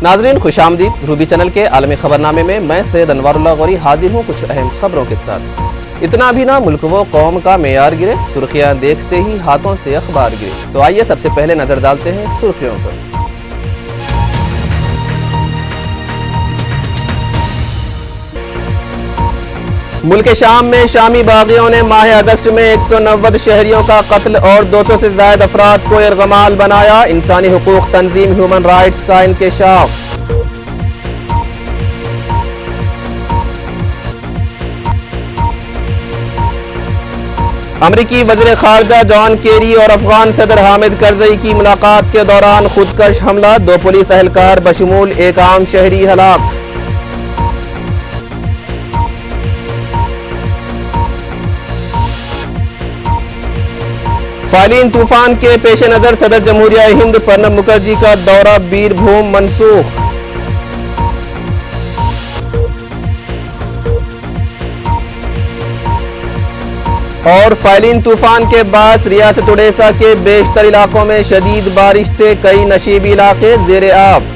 ناظرین خوش آمدید۔ روبی چینل کے عالمی خبرنامے میں میں سید انوار اللہ غوری حاضر ہوں کچھ اہم خبروں کے ساتھ۔ اتنا بھی نہ ملک و قوم کا معیار گرے، سرخیاں دیکھتے ہی ہاتھوں سے اخبار گرے۔ تو آئیے سب سے پہلے نظر ڈالتے ہیں سرخیوں پر۔ ملک شام میں شامی باغیوں نے ماہ اگست میں 190 شہریوں کا قتل اور 200 سے زائد افراد کو یرغمال بنایا۔ انسانی حقوق تنظیم ہیومن رائٹس کا انکشاف۔ امریکی وزیر خارجہ جان کیری اور افغان صدر حامد کرزئی کی ملاقات کے دوران خودکش حملہ، 2 پولیس اہلکار بشمول ایک عام شہری ہلاک۔ فائلین طوفان کے پیش نظر صدر جمہوریہ ہند پرنب مکھرجی کا دورہ بیر بھوم منسوخ۔ اور فائلین طوفان کے باعث ریاست اڈیشہ کے بیشتر علاقوں میں شدید بارش سے کئی نشیبی علاقے زیر آب۔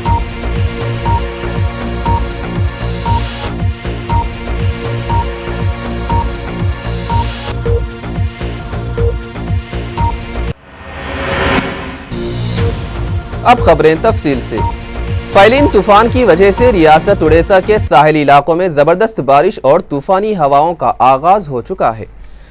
اب خبریں تفصیل سے۔ فائلین طوفان کی وجہ سے ریاست اڈیشہ کے ساحلی علاقوں میں زبردست بارش اور طوفانی ہواؤں کا آغاز ہو چکا ہے،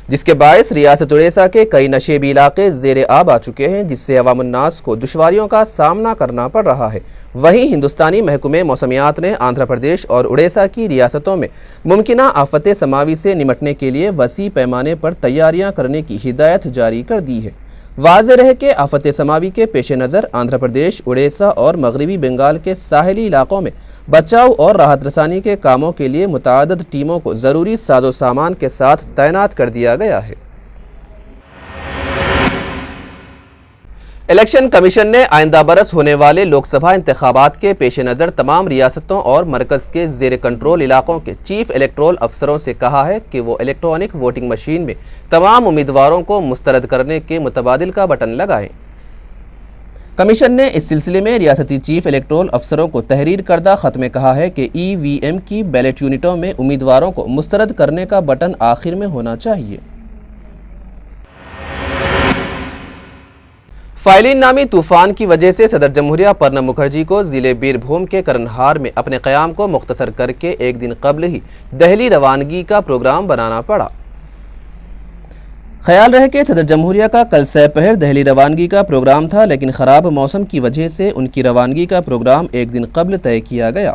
جس کے باعث ریاست اڈیشہ کے کئی نشیبی علاقے زیر آب آ چکے ہیں، جس سے عوام الناس کو دشواریوں کا سامنا کرنا پڑ رہا ہے۔ وہیں ہندوستانی محکمہ موسمیات نے آندھرا پردیش اور اڈیشہ کی ریاستوں میں ممکنہ آفت سماوی سے نمٹنے کے لیے وسیع پیمانے پر تیاریاں کرنے کی ہدایت جاری کر دی ہے۔ واضح رہے کہ آفت سماوی کے پیش نظر آندھرا پردیش، اڈیشہ اور مغربی بنگال کے ساحلی علاقوں میں بچاؤ اور راحت رسانی کے کاموں کے لیے متعدد ٹیموں کو ضروری ساز و سامان کے ساتھ تعینات کر دیا گیا ہے۔ الیکشن کمیشن نے آئندہ برس ہونے والے لوک سبھا انتخابات کے پیش نظر تمام ریاستوں اور مرکز کے زیر کنٹرول علاقوں کے چیف الیکٹورل افسروں سے کہا ہے کہ وہ الیکٹرانک ووٹنگ مشین میں تمام امیدواروں کو مسترد کرنے کے متبادل کا بٹن لگائیں۔ کمیشن نے اس سلسلے میں ریاستی چیف الیکٹورل افسروں کو تحریر کردہ خط میں کہا ہے کہ ای وی ایم کی بیلٹ یونٹوں میں امیدواروں کو مسترد کرنے کا بٹن آخر میں ہونا چاہیے۔ فائلین نامی طوفان کی وجہ سے صدر جمہوریہ پرنب مکھرجی کو ضلع بیر بھوم کے کرنہار میں اپنے قیام کو مختصر کر کے ایک دن قبل ہی دہلی روانگی کا پروگرام بنانا پڑا۔ خیال رہے کہ صدر جمہوریہ کا کل سہ پہر دہلی روانگی کا پروگرام تھا، لیکن خراب موسم کی وجہ سے ان کی روانگی کا پروگرام ایک دن قبل طے کیا گیا۔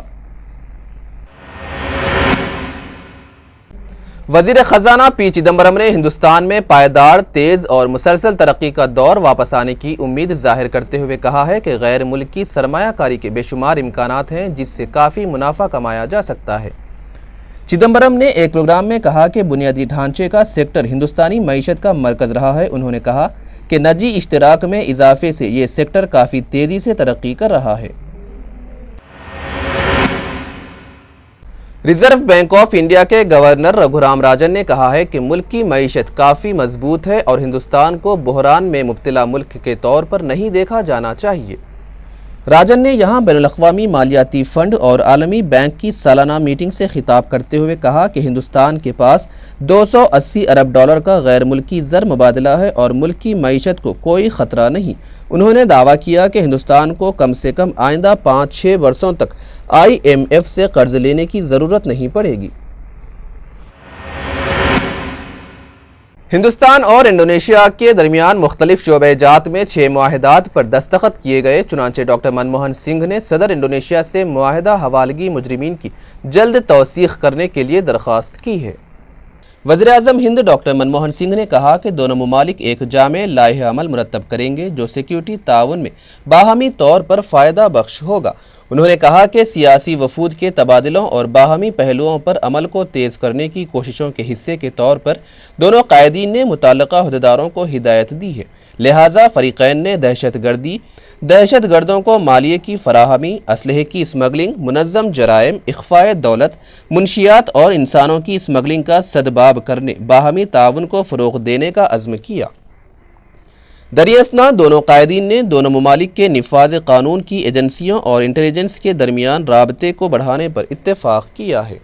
وزیر خزانہ پی چدمبرم نے ہندوستان میں پائیدار، تیز اور مسلسل ترقی کا دور واپس آنے کی امید ظاہر کرتے ہوئے کہا ہے کہ غیر ملکی سرمایہ کاری کے بے شمار امکانات ہیں جس سے کافی منافع کمایا جا سکتا ہے۔ چدمبرم نے ایک پروگرام میں کہا کہ بنیادی ڈھانچے کا سیکٹر ہندوستانی معیشت کا مرکز رہا ہے۔ انہوں نے کہا کہ نجی اشتراک میں اضافے سے یہ سیکٹر کافی تیزی سے ترقی کر رہا ہے۔ ریزرو بینک آف انڈیا کے گورنر رگھورام راجن نے کہا ہے کہ ملک کی معیشت کافی مضبوط ہے اور ہندوستان کو بحران میں مبتلا ملک کے طور پر نہیں دیکھا جانا چاہیے۔ راجن نے یہاں بین الاقوامی مالیاتی فنڈ اور عالمی بینک کی سالانہ میٹنگ سے خطاب کرتے ہوئے کہا کہ ہندوستان کے پاس 280 ارب ڈالر کا غیر ملکی زر مبادلہ ہے اور ملک کی معیشت کو کوئی خطرہ نہیں۔ انہوں نے دعویٰ کیا کہ ہندوستان کو کم سے کم آئندہ 5-6 برسوں تک آئی ایم ایف سے قرض لینے کی ضرورت نہیں پڑے گی۔ ہندوستان اور انڈونیشیا کے درمیان مختلف شعبہ جات میں 6 معاہدات پر دستخط کیے گئے، چنانچہ ڈاکٹر منموہن سنگھ نے صدر انڈونیشیا سے معاہدہ حوالگی مجرمین کی جلد توثیق کرنے کے لیے درخواست کی ہے۔ وزیراعظم ہند ڈاکٹر منموہن سنگھ نے کہا کہ دونوں ممالک ایک جامع لائحہ عمل مرتب کریں گے جو سیکیورٹی تعاون میں باہمی طور پر فائدہ بخش ہوگا۔ انہوں نے کہا کہ سیاسی وفود کے تبادلوں اور باہمی پہلوؤں پر عمل کو تیز کرنے کی کوششوں کے حصے کے طور پر دونوں قائدین نے متعلقہ عہدیداروں کو ہدایت دی ہے، لہٰذا فریقین نے دہشت گردوں کو مالیے کی فراہمی، اسلحے کی اسمگلنگ، منظم جرائم، اخفاء دولت، منشیات اور انسانوں کی اسمگلنگ کا سدباب کرنے، باہمی تعاون کو فروغ دینے کا عزم کیا۔ دریں اثنا دونوں قائدین نے دونوں ممالک کے نفاذ قانون کی ایجنسیوں اور انٹیلیجنس کے درمیان رابطے کو بڑھانے پر اتفاق کیا ہے۔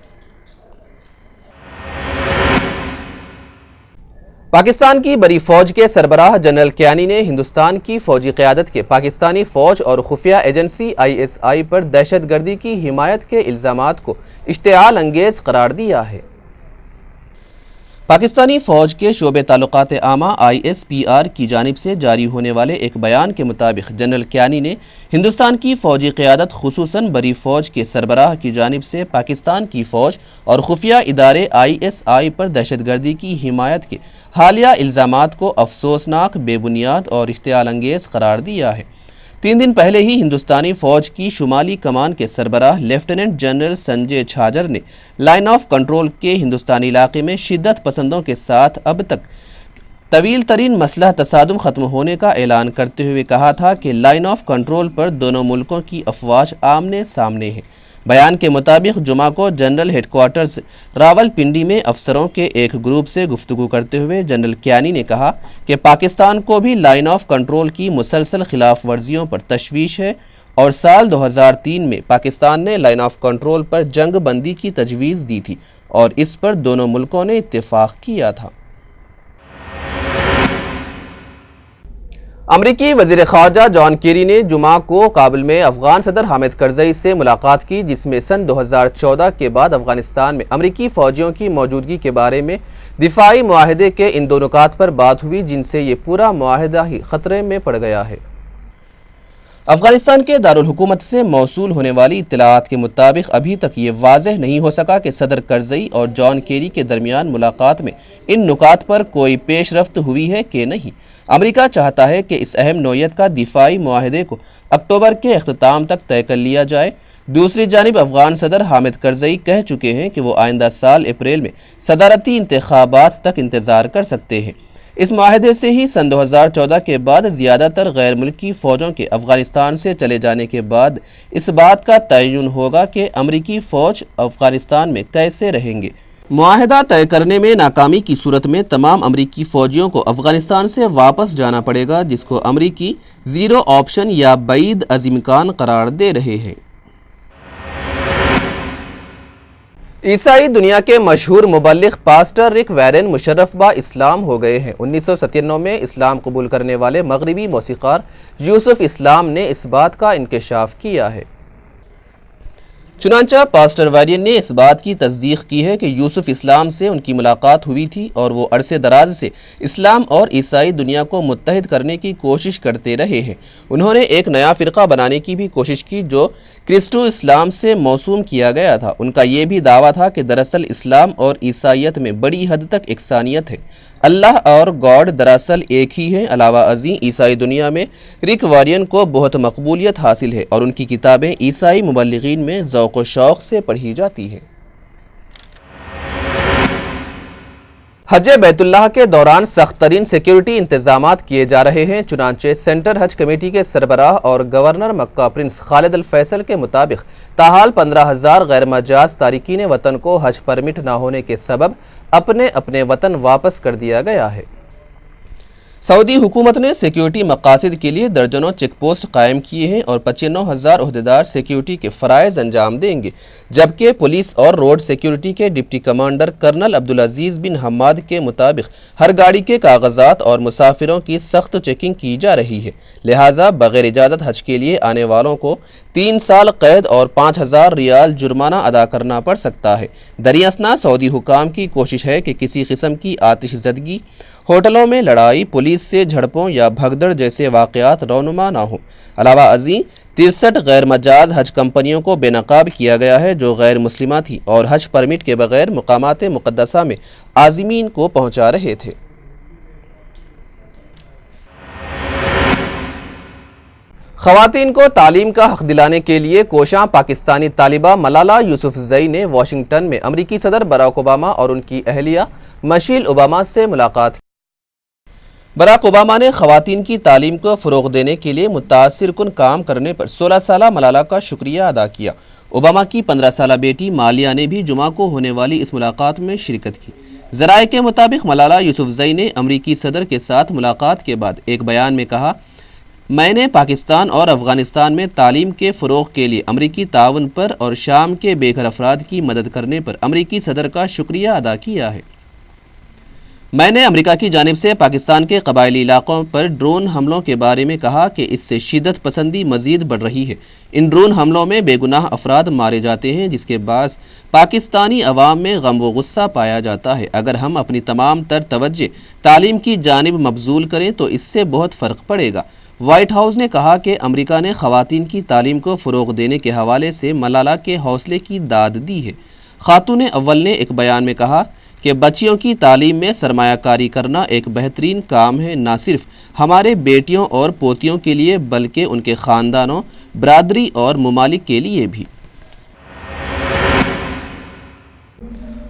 پاکستان کی بڑی فوج کے سربراہ جنرل کیانی نے ہندوستان کی فوجی قیادت کے پاکستانی فوج اور خفیہ ایجنسی ISI پر دہشت گردی کی حمایت کے الزامات کو اشتعال انگیز قرار دیا ہے۔ پاکستانی فوج کے شعبہ تعلقات عامہ ISPR کی جانب سے جاری ہونے والے ایک بیان کے مطابق جنرل کیانی نے ہندوستان کی فوجی قیادت خصوصاً بڑی فوج کے سربراہ کی جانب سے پاکستان کی فوج اور خفیہ ادارے ISI پر دہشت گردی کی حمایت کے حالیہ الزامات کو افسوسناک، بے بنیاد اور اشتعال انگیز قرار دیا ہے۔ 3 دن پہلے ہی ہندوستانی فوج کی شمالی کمان کے سربراہ لیفٹیننٹ جنرل سنجے چھاجر نے لائن آف کنٹرول کے ہندوستانی علاقے میں شدت پسندوں کے ساتھ اب تک طویل ترین مسلح تصادم ختم ہونے کا اعلان کرتے ہوئے کہا تھا کہ لائن آف کنٹرول پر دونوں ملکوں کی افواج آمنے سامنے ہیں۔ بیان کے مطابق جمعہ کو general headquarters Rawalpindi میں افسروں کے ایک گروپ سے گفتگو کرتے ہوئے جنرل کیانی نے کہا کہ پاکستان کو بھی لائن آف کنٹرول کی مسلسل خلاف ورزیوں پر تشویش ہے اور سال 2003 میں پاکستان نے لائن آف کنٹرول پر جنگ بندی کی تجویز دی تھی اور اس پر دونوں ملکوں نے اتفاق کیا تھا۔ امریکی وزیر خارجہ جان کیری نے جمعہ کو کابل میں افغان صدر حامد کرزئی سے ملاقات کی، جس میں سن 2014 کے بعد افغانستان میں امریکی فوجیوں کی موجودگی کے بارے میں دفاعی معاہدے کے ان 2 نکات پر بات ہوئی جن سے یہ پورا معاہدہ ہی خطرے میں پڑ گیا ہے۔ افغانستان کے دارالحکومت سے موصول ہونے والی اطلاعات کے مطابق ابھی تک یہ واضح نہیں ہو سکا کہ صدر کرزئی اور جان کیری کے درمیان ملاقات میں ان نکات پر کوئی پیش رفت ہوئی ہے کہ نہیں۔ امریکہ چاہتا ہے کہ اس اہم نوعیت کا دفاعی معاہدے کو اکتوبر کے اختتام تک طے کر لیا جائے۔ دوسری جانب افغان صدر حامد کرزئی کہہ چکے ہیں کہ وہ آئندہ سال اپریل میں صدارتی انتخابات تک انتظار کر سکتے ہیں۔ اس معاہدے سے ہی سن 2014 کے بعد زیادہ تر غیر ملکی فوجوں کے افغانستان سے چلے جانے کے بعد اس بات کا تعین ہوگا کہ امریکی فوج افغانستان میں کیسے رہیں گے۔ معاہدہ طے کرنے میں ناکامی کی صورت میں تمام امریکی فوجیوں کو افغانستان سے واپس جانا پڑے گا، جس کو امریکی زیرو آپشن یا بعید از امکان قرار دے رہے ہیں۔ عیسائی دنیا کے مشہور مبلغ پاسٹر رک ویرن مشرف با اسلام ہو گئے ہیں۔ 1997 میں اسلام قبول کرنے والے مغربی موسیقار یوسف اسلام نے اس بات کا انکشاف کیا ہے۔ چنانچہ پاسٹر ویرن نے اس بات کی تصدیق کی ہے کہ یوسف اسلام سے ان کی ملاقات ہوئی تھی اور وہ عرصے دراز سے اسلام اور عیسائی دنیا کو متحد کرنے کی کوشش کرتے رہے ہیں۔ انہوں نے ایک نیا فرقہ بنانے کی بھی کوشش کی جو کرسٹو اسلام سے موسوم کیا گیا تھا۔ ان کا یہ بھی دعویٰ تھا کہ دراصل اسلام اور عیسائیت میں بڑی حد تک یکسانیت ہے، اللہ اور گاڈ دراصل ایک ہی ہے۔ علاوہ ازیں عیسائی دنیا میں رک ویرن کو بہت مقبولیت حاصل ہے اور ان کی کتابیں عیسائی مبلغین میں ذوق و شوق سے پڑھی جاتی ہیں۔ حج بیت اللہ کے دوران سخت ترین سیکیورٹی انتظامات کیے جا رہے ہیں۔ چنانچہ سینٹر حج کمیٹی کے سربراہ اور گورنر مکہ پرنس خالد الفیصل کے مطابق تاحال 15,000 غیر مجاز تارکین وطن کو حج پرمٹ نہ ہونے کے سبب اپنے وطن واپس کر دیا گیا ہے۔ سعودی حکومت نے سیکیورٹی مقاصد کے لیے درجنوں چیک پوسٹ قائم کیے ہیں اور 95,000 عہدیدار سیکیورٹی کے فرائض انجام دیں گے، جبکہ پولیس اور روڈ سیکیورٹی کے ڈپٹی کمانڈر کرنل عبدالعزیز بن حماد کے مطابق ہر گاڑی کے کاغذات اور مسافروں کی سخت چیکنگ کی جا رہی ہے، لہٰذا بغیر اجازت حج کے لیے آنے والوں کو 3 سال قید اور 5,000 ریال جرمانہ ادا کرنا پڑ سکتا ہے۔ دریں اثنا سعودی حکام کی کوشش ہے کہ کسی قسم کی آتش زدگی، ہوٹلوں میں لڑائی، پولیس سے جھڑپوں یا بھگدڑ جیسے واقعات رونما نہ ہوں۔ علاوہ ازیں 63 غیر مجاز حج کمپنیوں کو بے نقاب کیا گیا ہے جو غیر مسلمہ تھی اور حج پرمٹ کے بغیر مقامات مقدسہ میں عازمین کو پہنچا رہے تھے۔ خواتین کو تعلیم کا حق دلانے کے لیے کوشاں پاکستانی طالبہ ملالہ یوسفزئی نے واشنگٹن میں امریکی صدر باراک اوباما اور ان کی اہلیہ مشیل اوباما سے ملاقات کی۔ باراک اوباما نے خواتین کی تعلیم کو فروغ دینے کے لیے متاثر کن کام کرنے پر 16 سالہ ملالہ کا شکریہ ادا کیا۔ اوباما کی 15 سالہ بیٹی مالیہ نے بھی جمعہ کو ہونے والی اس ملاقات میں شرکت کی۔ ذرائع کے مطابق ملالہ یوسفزئی نے امریکی صدر کے ساتھ ملاقات کے بعد ایک بیان میں کہا، میں نے پاکستان اور افغانستان میں تعلیم کے فروغ کے لیے امریکی تعاون پر اور شام کے بے گھر افراد کی مدد کرنے پر امریکی صدر کا شکریہ ادا کیا ہے۔ میں نے امریکہ کی جانب سے پاکستان کے قبائلی علاقوں پر ڈرون حملوں کے بارے میں کہا کہ اس سے شدت پسندی مزید بڑھ رہی ہے۔ ان ڈرون حملوں میں بے گناہ افراد مارے جاتے ہیں، جس کے باعث پاکستانی عوام میں غم و غصہ پایا جاتا ہے۔ اگر ہم اپنی تمام تر توجہ تعلیم کی جانب مبذول کریں تو اس سے بہت فرق پڑے گا۔ وائٹ ہاؤس نے کہا کہ امریکہ نے خواتین کی تعلیم کو فروغ دینے کے حوالے سے ملالہ کے حوصلے کی داد دی ہے۔ خاتون اول نے ایک بیان میں کہا کہ بچیوں کی تعلیم میں سرمایہ کاری کرنا ایک بہترین کام ہے، نہ صرف ہمارے بیٹیوں اور پوتیوں کے لیے بلکہ ان کے خاندانوں، برادری اور ممالک کے لیے بھی۔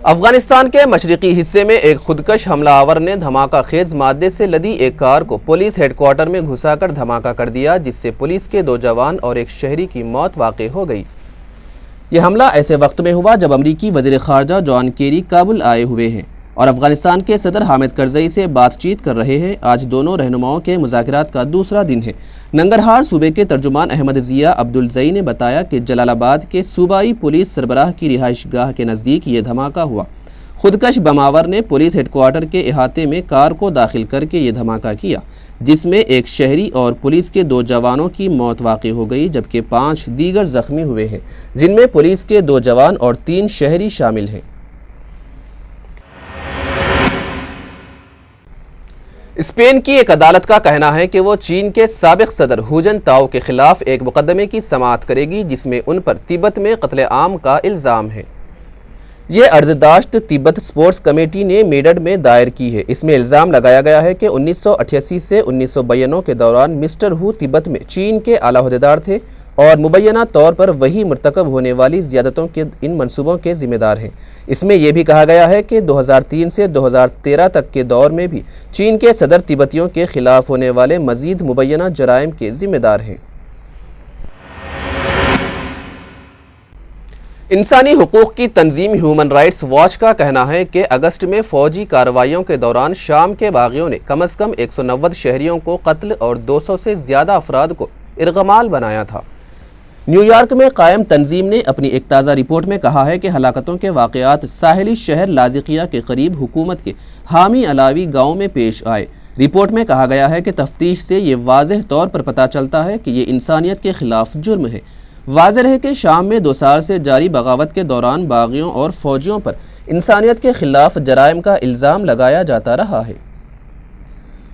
افغانستان کے مشرقی حصے میں ایک خودکش حملہ آور نے دھماکہ خیز مادے سے لدی ایک کار کو پولیس ہیڈ کوارٹر میں گھسا کر دھماکہ کر دیا، جس سے پولیس کے 2 جوان اور ایک شہری کی موت واقع ہو گئی۔ یہ حملہ ایسے وقت میں ہوا جب امریکی وزیر خارجہ جان کیری کابل آئے ہوئے ہیں اور افغانستان کے صدر حامد کرزئی سے بات چیت کر رہے ہیں۔ آج دونوں رہنماؤں کے مذاکرات کا دوسرا دن ہے۔ ننگرہار صوبے کے ترجمان احمد ضیاء عبدالزئی نے بتایا کہ جلال آباد کے صوبائی پولیس سربراہ کی رہائش گاہ کے نزدیک یہ دھماکہ ہوا۔ خودکش بم آور نے پولیس ہیڈ کوارٹر کے احاطے میں کار کو داخل کر کے یہ دھماکہ کیا، جس میں ایک شہری اور پولیس کے 2 جوانوں کی موت واقع ہو گئی، جبکہ 5 دیگر زخمی ہوئے ہیں، جن میں پولیس کے 2 جوان اور 3 شہری شامل ہیں۔ اسپین کی ایک عدالت کا کہنا ہے کہ وہ چین کے سابق صدر ہو جن تاؤ کے خلاف ایک مقدمے کی سماعت کرے گی، جس میں ان پر تبت میں قتل عام کا الزام ہے۔ یہ عرضداشت تبت سپورٹس کمیٹی نے میڈڈ میں دائر کی ہے۔ اس میں الزام لگایا گیا ہے کہ 1988 سے 1992 کے دوران مسٹر ہو تبت میں چین کے اعلیٰ عہدیدار تھے اور مبینہ طور پر وہی مرتکب ہونے والی زیادتوں کے ان منصوبوں کے ذمہ دار ہیں۔ اس میں یہ بھی کہا گیا ہے کہ 2003 سے 2013 تک کے دور میں بھی چین کے صدر تبتیوں کے خلاف ہونے والے مزید مبینہ جرائم کے ذمہ دار ہیں۔ انسانی حقوق کی تنظیم ہیومن رائٹس واچ کا کہنا ہے کہ اگست میں فوجی کارروائیوں کے دوران شام کے باغیوں نے کم از کم 190 شہریوں کو قتل اور 200 سے زیادہ افراد کو ارغمال بنایا تھا۔ نیو یارک میں قائم تنظیم نے اپنی ایک تازہ رپورٹ میں کہا ہے کہ ہلاکتوں کے واقعات ساحلی شہر لاذقیہ کے قریب حکومت کے حامی علاوی گاؤں میں پیش آئے۔ رپورٹ میں کہا گیا ہے کہ تفتیش سے یہ واضح طور پر پتہ چلتا ہے کہ یہ انسانیت کے خلاف جرم ہے۔ واضح ہے کہ شام میں 2 سال سے جاری بغاوت کے دوران باغیوں اور فوجیوں پر انسانیت کے خلاف جرائم کا الزام لگایا جاتا رہا ہے۔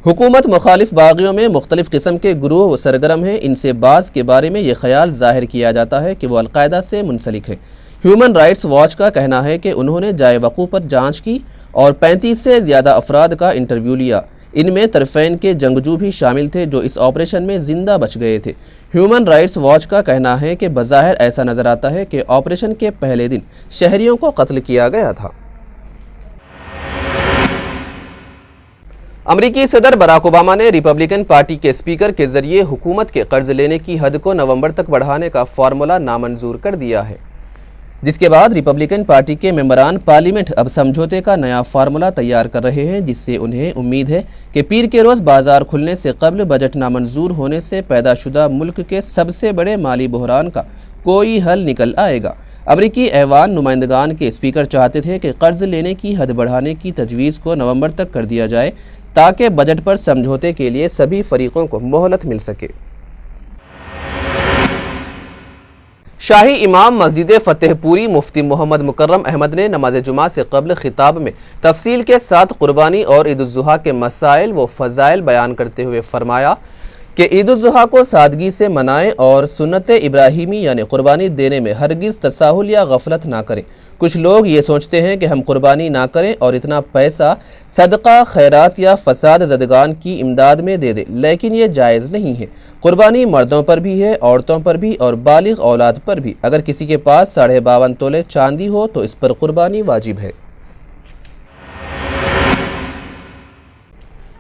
حکومت مخالف باغیوں میں مختلف قسم کے گروہ سرگرم ہیں۔ ان سے بعض کے بارے میں یہ خیال ظاہر کیا جاتا ہے کہ وہ القاعدہ سے منسلک ہے۔ ہیومن رائٹس واچ کا کہنا ہے کہ انہوں نے جائے وقوع پر جانچ کی اور 35 سے زیادہ افراد کا انٹرویو لیا۔ ان میں طرفین کے جنگجو بھی شامل تھے جو اس آپریشن میں زندہ بچ گئے تھے۔ ہیومن رائٹس واچ کا کہنا ہے کہ بظاہر ایسا نظر آتا ہے کہ آپریشن کے پہلے دن شہریوں کو قتل کیا گیا تھا۔ امریکی صدر براک اوباما نے ریپبلکن پارٹی کے اسپیکر کے ذریعے حکومت کے قرض لینے کی حد کو نومبر تک بڑھانے کا فارمولہ نامنظور کر دیا ہے، جس کے بعد ریپبلکن پارٹی کے ممبران پارلیمنٹ اب سمجھوتے کا نیا فارمولہ تیار کر رہے ہیں، جس سے انہیں امید ہے کہ پیر کے روز بازار کھلنے سے قبل بجٹ نامنظور ہونے سے پیدا شدہ ملک کے سب سے بڑے مالی بحران کا کوئی حل نکل آئے گا۔ امریکی ایوان نمائندگان کے اسپیکر چاہتے تھے کہ قرض لینے کی حد بڑھانے کی تجویز کو نومبر تک کر دیا جائے تاکہ بجٹ پر سمجھوتے کے لیے سبھی فریقوں کو مہلت مل سکے۔ شاہی امام مسجد فتح پوری مفتی محمد مکرم احمد نے نماز جمعہ سے قبل خطاب میں تفصیل کے ساتھ قربانی اور عید الاضحیٰ کے مسائل و فضائل بیان کرتے ہوئے فرمایا کہ عید الاضحیٰ کو سادگی سے منائیں اور سنت ابراہیمی یعنی قربانی دینے میں ہرگز تساہل یا غفلت نہ کریں۔ کچھ لوگ یہ سوچتے ہیں کہ ہم قربانی نہ کریں اور اتنا پیسہ صدقہ، خیرات یا فساد زدگان کی امداد میں دے دیں، لیکن یہ جائز نہیں ہے۔ قربانی مردوں پر بھی ہے، عورتوں پر بھی اور بالغ اولاد پر بھی۔ اگر کسی کے پاس 52.5 تولے چاندی ہو تو اس پر قربانی واجب ہے۔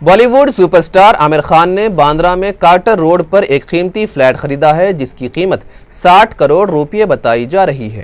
بالی would super star Aamir Khan نے باندرہ میں کارٹر روڈ پر ایک قیمتی فلیٹ خریدا ہے جس کی قیمت 60 کروڑ روپے بتائی جا رہی ہے۔